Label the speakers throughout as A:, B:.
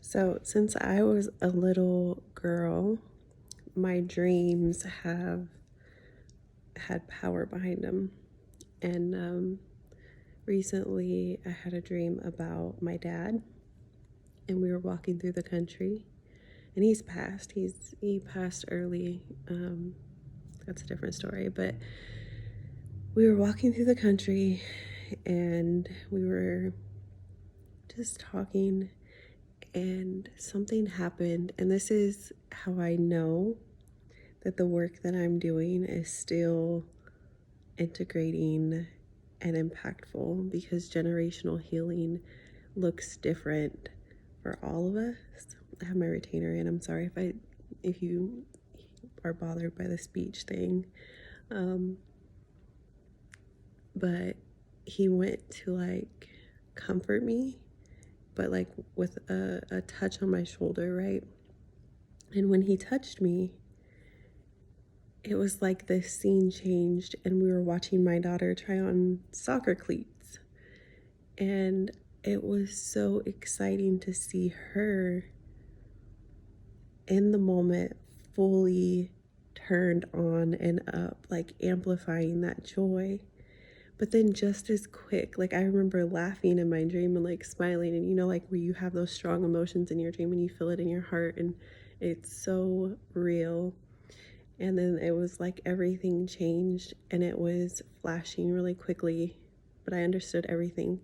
A: So, since I was a little girl, my dreams have had power behind them. And recently, I had a dream about my dad, and we were walking through the country. And he's passed. He passed early. That's a different story. But we were walking through the country, and we were just talking, and something happened. And this is how I know that the work that I'm doing is still integrating and impactful, because generational healing looks different for all of us. I have my retainer in. I'm sorry if you are bothered by the speech thing. But he went to like comfort me, but like with a touch on my shoulder, right? And when he touched me, it was like the scene changed, and we were watching my daughter try on soccer cleats. And it was so exciting to see her in the moment fully turned on and up, like amplifying that joy. But then just as quick, like I remember laughing in my dream and like smiling, and like where you have those strong emotions in your dream and you feel it in your heart, and it's so real. And then it was like everything changed, and it was flashing really quickly, but I understood everything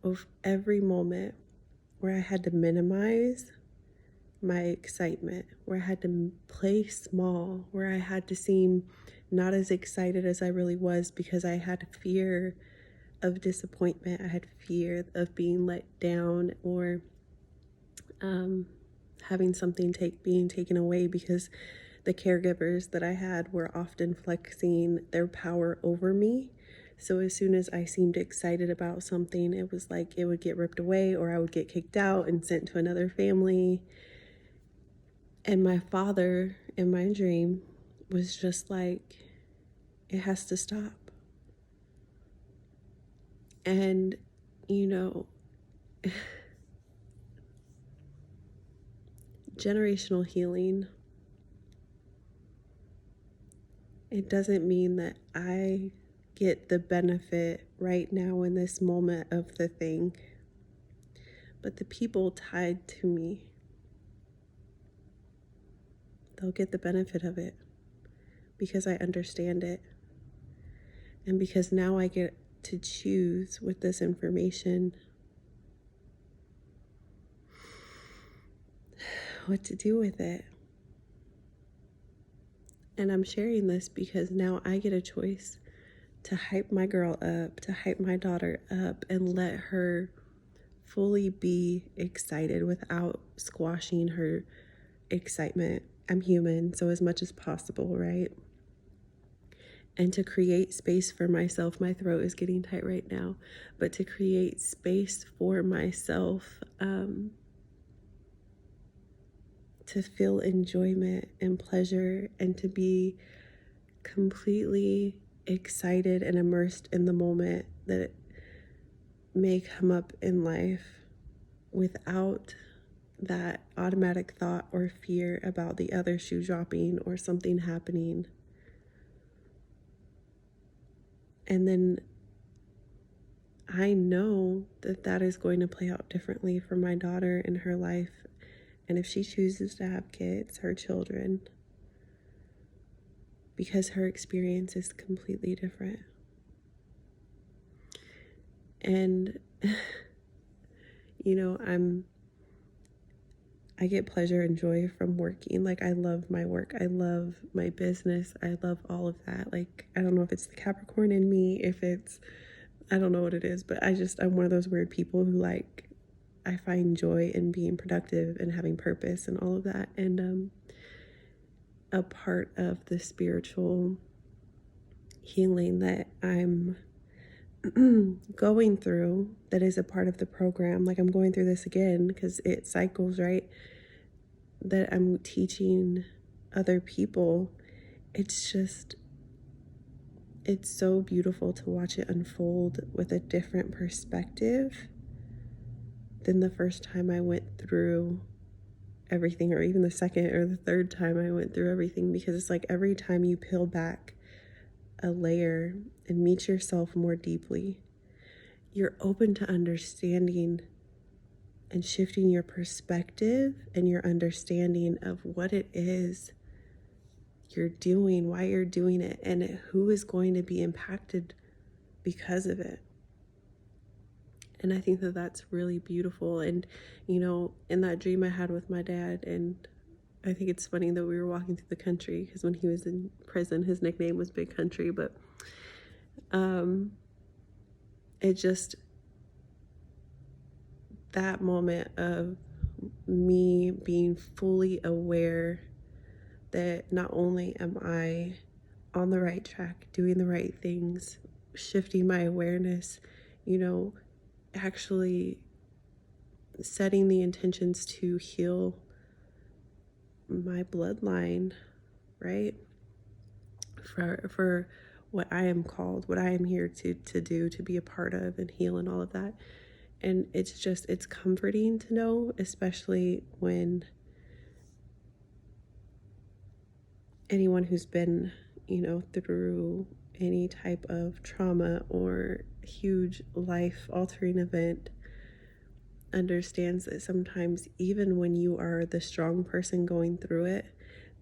A: of every moment where I had to minimize my excitement, where I had to play small, where I had to seem not as excited as I really was, because I had fear of disappointment. I had fear of being let down, or having something being taken away, because the caregivers that I had were often flexing their power over me. So as soon as I seemed excited about something, it was like it would get ripped away, or I would get kicked out and sent to another family. And my father in my dream was just like, it has to stop. And, generational healing, it doesn't mean that I get the benefit right now in this moment of the thing, but the people tied to me, they'll get the benefit of it because I understand it. And because now I get to choose with this information what to do with it. And I'm sharing this because now I get a choice to hype my girl up, to hype my daughter up, and let her fully be excited without squashing her excitement. I'm human, so as much as possible, right? And to create space for myself, my throat is getting tight right now, but to create space for myself, to feel enjoyment and pleasure, and to be completely excited and immersed in the moment that may come up in life, without that automatic thought or fear about the other shoe dropping or something happening. And then I know that that is going to play out differently for my daughter in her life. And if she chooses to have kids, her children, because her experience is completely different. And, I get pleasure and joy from working. Like, I love my work. I love my business. I love all of that. Like, I don't know if it's the Capricorn in me, I don't know what it is, but I'm one of those weird people who I find joy in being productive and having purpose and all of that. And a part of the spiritual healing that I'm going through, that is a part of the program, like I'm going through this again because it cycles, right? That I'm teaching other people. It's so beautiful to watch it unfold with a different perspective, than the first time I went through everything, or even the second or the third time I went through everything, because it's like every time you peel back a layer and meet yourself more deeply, you're open to understanding and shifting your perspective and your understanding of what it is you're doing, why you're doing it, and who is going to be impacted because of it. And I think that that's really beautiful. And, you know, in that dream I had with my dad, and I think it's funny that we were walking through the country, because when he was in prison, his nickname was Big Country. But it just, that moment of me being fully aware that not only am I on the right track, doing the right things, shifting my awareness, you know, actually setting the intentions to heal my bloodline, right? For what I am called, what I am here to do, to be a part of and heal and all of that. And it's comforting to know, especially when anyone who's been, you know, through any type of trauma or huge life altering event understands that sometimes, even when you are the strong person going through it,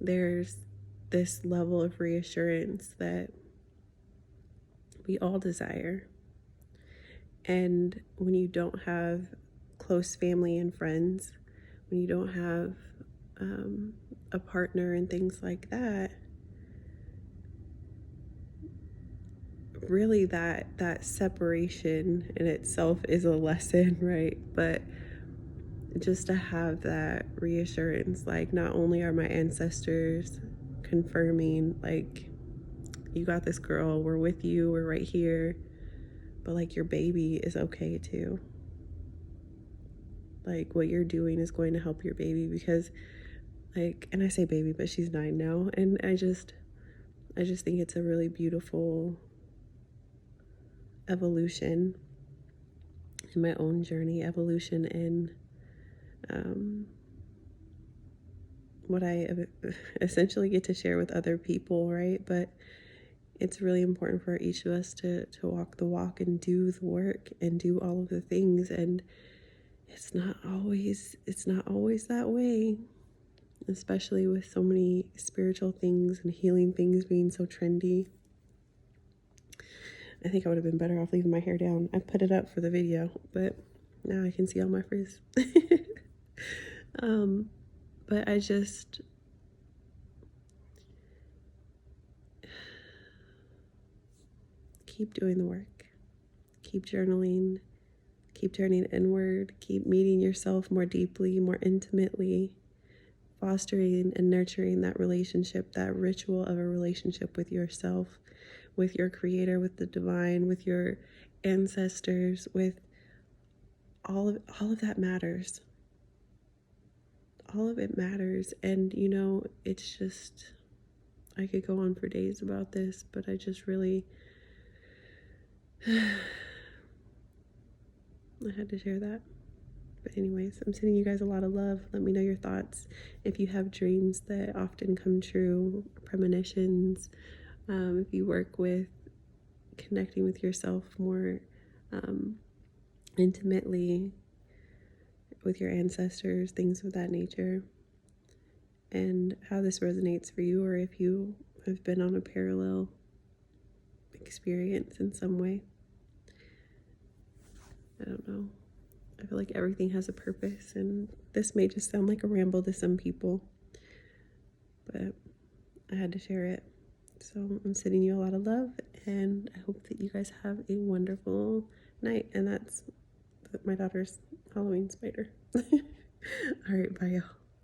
A: there's this level of reassurance that we all desire. And when you don't have close family and friends, when you don't have a partner and things like that, really that separation in itself is a lesson, right? But just to have that reassurance, like, not only are my ancestors confirming, like, you got this, girl, we're with you, we're right here, but like, your baby is okay too. Like, what you're doing is going to help your baby, because, like, and I say baby, but she's 9 now, and I just think it's a really beautiful evolution in my own journey, evolution in what I essentially get to share with other people, right? But it's really important for each of us to walk the walk and do the work and do all of the things. And it's not always that way, especially with so many spiritual things and healing things being so trendy. I think I would have been better off leaving my hair down. I put it up for the video, but now I can see all my frizz. But I just, keep doing the work, keep journaling, keep turning inward, keep meeting yourself more deeply, more intimately, fostering and nurturing that relationship, that ritual of a relationship with yourself, with your creator, with the divine, with your ancestors, with all of that matters. All of it matters. And, you know, it's just, I could go on for days about this, but I just really, I had to share that. But anyways, I'm sending you guys a lot of love. Let me know your thoughts. If you have dreams that often come true, premonitions, if you work with connecting with yourself more intimately, with your ancestors, things of that nature, and how this resonates for you, or if you have been on a parallel experience in some way. I don't know. I feel like everything has a purpose, and this may just sound like a ramble to some people, but I had to share it. So I'm sending you a lot of love, and I hope that you guys have a wonderful night. And that's my daughter's Halloween spider. All right, bye, y'all.